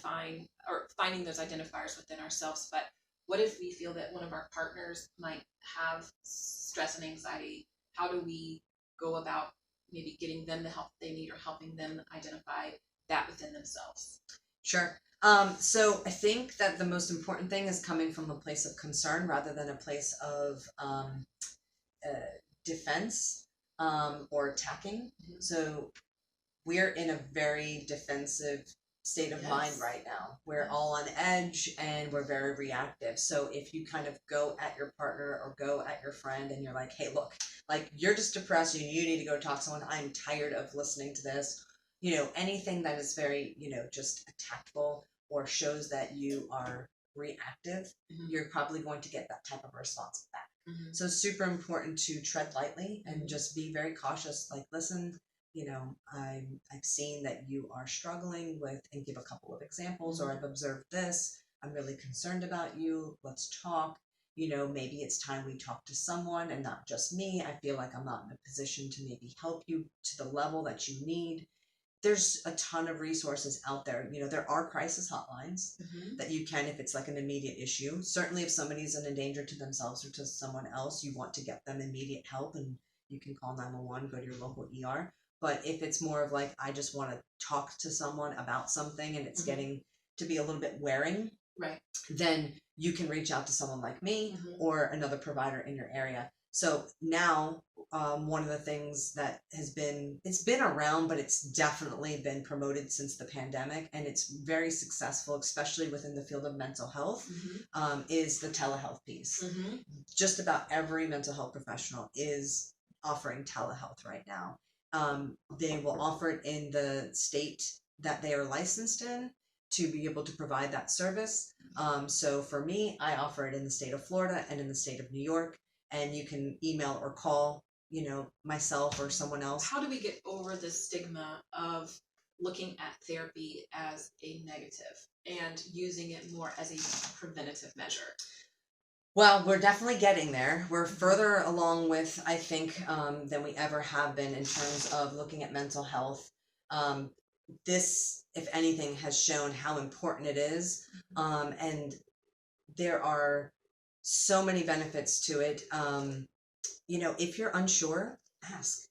identifying or finding those identifiers within ourselves, but what if we feel that one of our partners might have stress and anxiety? How do we go about maybe getting them the help they need or helping them identify that within themselves? Sure. So I think that the most important thing is coming from a place of concern rather than a place of defense or attacking. So we're in a very defensive state of mind right now. We're all on edge and we're very reactive. So if you kind of go at your partner or go at your friend and you're like, hey, look, like you're just depressed, you need to go talk to someone. I'm tired of listening to this. Anything that is very, just tactful or shows that you are reactive, you're probably going to get that type of response back. So it's super important to tread lightly and just be very cautious. Like, listen, I've seen that you are struggling with, and give a couple of examples, or I've observed this. I'm really concerned about you. Let's talk. Maybe it's time we talk to someone and not just me. I feel like I'm not in a position to maybe help you to the level that you need. There's a ton of resources out there. There are crisis hotlines that you can, if it's like an immediate issue. Certainly if somebody's in danger to themselves or to someone else, you want to get them immediate help, and you can call 911, go to your local ER. But if it's more of like, I just want to talk to someone about something and it's getting to be a little bit wearing, right, then you can reach out to someone like me or another provider in your area. So now, one of the things that it's been around, but it's definitely been promoted since the pandemic, and it's very successful, especially within the field of mental health, is the telehealth piece. Just about every mental health professional is offering telehealth right now. They will offer it in the state that they are licensed in to be able to provide that service. So for me, I offer it in the state of Florida and in the state of New York. And you can email or call, myself or someone else. How do we get over the stigma of looking at therapy as a negative and using it more as a preventative measure? Well, we're definitely getting there. We're further along with, I think, than we ever have been in terms of looking at mental health. This, if anything, has shown how important it is. And there are so many benefits to it. If you're unsure, ask.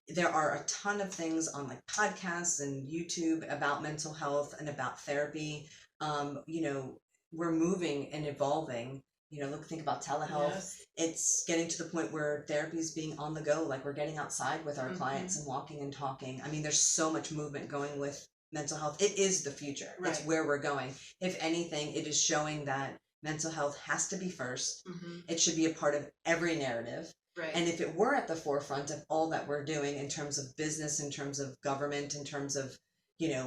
There are a ton of things on like podcasts and YouTube about mental health and about therapy. We're moving and evolving. Think about telehealth. Yes. It's getting to the point where therapy is being on the go. Like, we're getting outside with our clients and walking and talking. I mean, there's so much movement going with mental health. It is the future. Right. It's where we're going. If anything, it is showing that mental health has to be first. It should be a part of every narrative. Right. And if it were at the forefront of all that we're doing in terms of business, in terms of government, in terms of,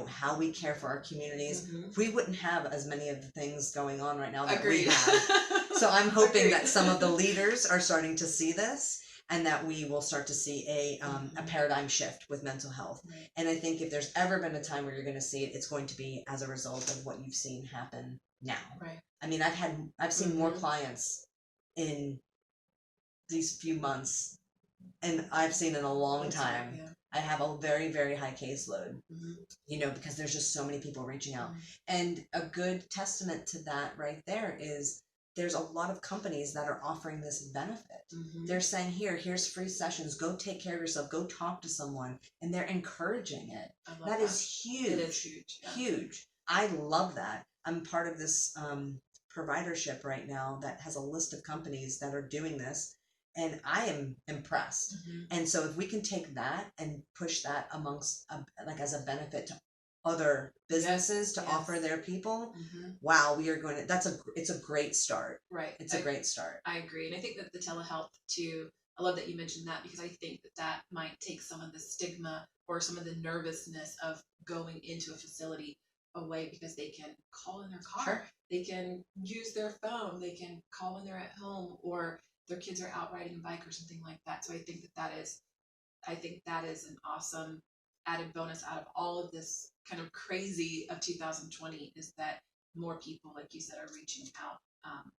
how we care for our communities, we wouldn't have as many of the things going on right now that we have. So I'm hoping that some of the leaders are starting to see this, and that we will start to see a paradigm shift with mental health. Right. And I think if there's ever been a time where you're going to see it, it's going to be as a result of what you've seen happen now. Right. I mean, I've seen more clients in these few months, and I've seen in a long time. Yeah. I have a very, very high caseload, because there's just so many people reaching out. And a good testament to that right there is there's a lot of companies that are offering this benefit. They're saying, here's free sessions. Go take care of yourself. Go talk to someone. And they're encouraging it. That is huge. It is huge. Yeah. Huge. I love that. I'm part of this providership right now that has a list of companies that are doing this. And I am impressed. And so if we can take that and push that amongst, as a benefit to other businesses to offer their people, wow, we are going to, it's a great start. Right. It's a great start. I agree. And I think that the telehealth too, I love that you mentioned that, because I think that might take some of the stigma or some of the nervousness of going into a facility away, because they can call in their car. Sure. They can use their phone. They can call when they're at home, or their kids are out riding a bike or something like that. So I think that is an awesome added bonus out of all of this kind of crazy of 2020, is that more people, like you said, are reaching out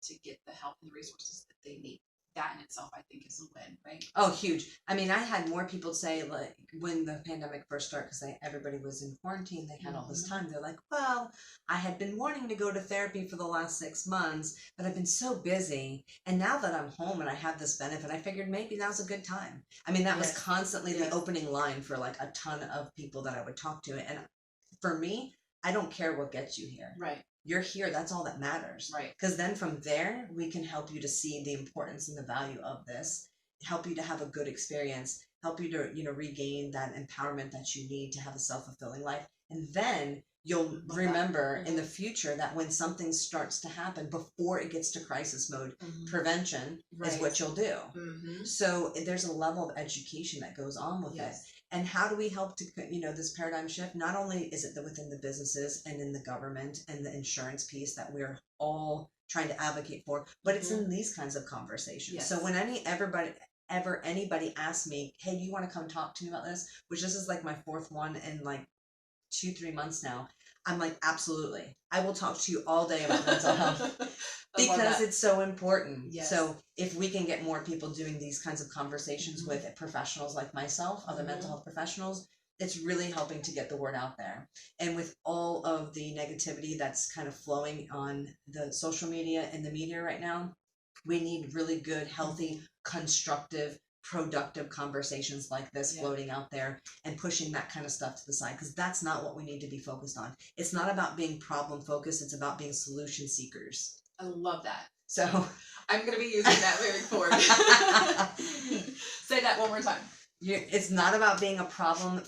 to get the help and the resources that they need. that in itself, I think, is a win, right? Oh, huge. I mean, I had more people say, like, when the pandemic first started, because everybody was in quarantine, they had all this time. They're like, well, I had been wanting to go to therapy for the last 6 months, but I've been so busy. And now that I'm home and I have this benefit, I figured maybe now's a good time. I mean, that was constantly the opening line for like a ton of people that I would talk to. And for me, I don't care what gets you here. Right. You're here, that's all that matters. Right. Because then from there, we can help you to see the importance and the value of this, help you to have a good experience, help you to, regain that empowerment that you need to have a self-fulfilling life. And then you'll remember in the future that when something starts to happen, before it gets to crisis mode, prevention is what you'll do. So there's a level of education that goes on with it. And how do we help to, this paradigm shift? Not only is it within the businesses and in the government and the insurance piece that we're all trying to advocate for, but it's in these kinds of conversations. So when anybody asks me, hey, do you want to come talk to me about this? Which this is like my fourth one in like 2-3 months now. I'm like, absolutely. I will talk to you all day about mental health because it's so important. So if we can get more people doing these kinds of conversations with professionals like myself, other mental health professionals, it's really helping to get the word out there. And with all of the negativity that's kind of flowing on the social media and the media right now, we need really good, healthy, constructive, productive conversations like this floating out there and pushing that kind of stuff to the side, because that's not what we need to be focused on. It's not about being problem focused, it's about being solution seekers. I love that. So I'm going to be using that moving forward. Say that one more time. It's not about being a problem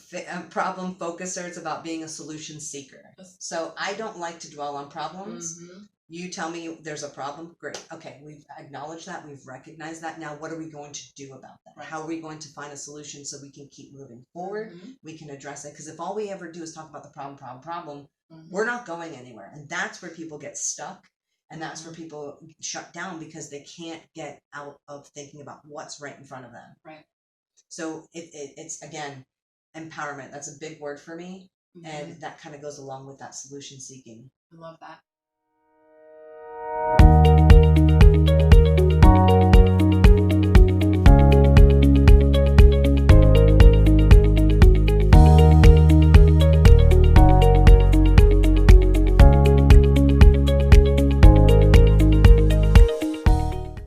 focuser, it's about being a solution seeker. So I don't like to dwell on problems. You tell me there's a problem, great. Okay, we've acknowledged that, we've recognized that. Now what are we going to do about that? How are we going to find a solution so we can keep moving forward? We can address it, because if all we ever do is talk about the problem, we're not going anywhere. And that's where people get stuck, and that's where people shut down, because they can't get out of thinking about what's right in front of them. Right. So it's again, empowerment. That's a big word for me. And that kind of goes along with that solution seeking. I love that.